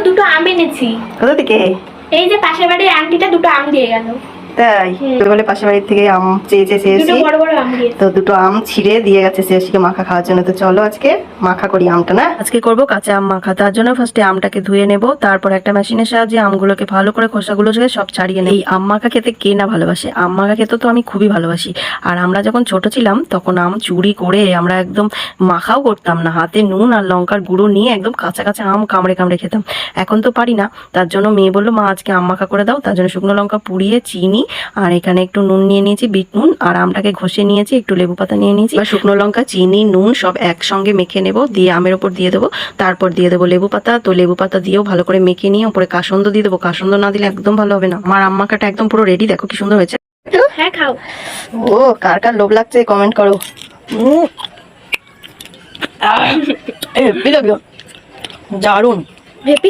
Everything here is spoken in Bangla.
দুটো আম এনেছি। কোথা থেকে? এই যে পাশের বাড়ির আন্টিটা দুটো আম দিয়ে গেল। তাই বলে পাশের বাড়ির থেকে আম চেয়েছে দুটো বড় বড় আম দিয়ে। তো দুটো আম ছিঁড়ে দিয়ে গেছে শ্রেয়সীকে মাখা খাওয়ার জন্য। তো চলো আজকে মাখা করি আমটা। না আজকে করবো কাঁচা আম মাখা। তার জন্য ফার্স্টে আমটাকে ধুয়ে নেব, তারপর একটা মেশিনের সাহায্যে আমগুলোকে ভালো করে খোসাগুলো সব ছাড়িয়ে নেব। এই আম মাখা খেতে কে না ভালোবাসে? আম মাখা খেতে তো আমি খুবই ভালোবাসি। আর আমরা যখন ছোট ছিলাম তখন আম চুরি করে আমরা একদম মাখাও করতাম না, হাতে নুন আর লঙ্কার গুঁড়ো নিয়ে একদম কাঁচা কাঁচা আম কামড়ে কামড়ে খেতাম। এখন তো পারি না, তার জন্য মেয়ে বললো মা আজকে আম মাখা করে দাও। তার জন্য শুকনো লঙ্কা পুড়িয়ে, চিনি আর এখানে একটু নুন নিয়ে নিয়েছি, বিট নুন, আর আমটাকে ঘষে নিয়েছি, একটু লেবু পাতা নিয়ে নিয়েছি। এবার শুকনো লঙ্কা, চিনি, নুন সব একসঙ্গে মেখে নেব, দিয়ে আমের ওপর দিয়ে দেবো, তারপর দিয়ে দেবো লেবু পাতা। তো লেবু পাতা দিয়েও ভালো করে মেখে নিয়ে ওপরে কাসন্দ দিয়ে দেবো। কাসন্দ না দিলে একদম ভালো হবে না। আমার আম মাখাটা একদম পুরো রেডি, দেখো কি সুন্দর হয়েছে। হ্যাঁ খাও। ও কার কার লোভ লাগছে কমেন্ট করো। দারুন। হেপি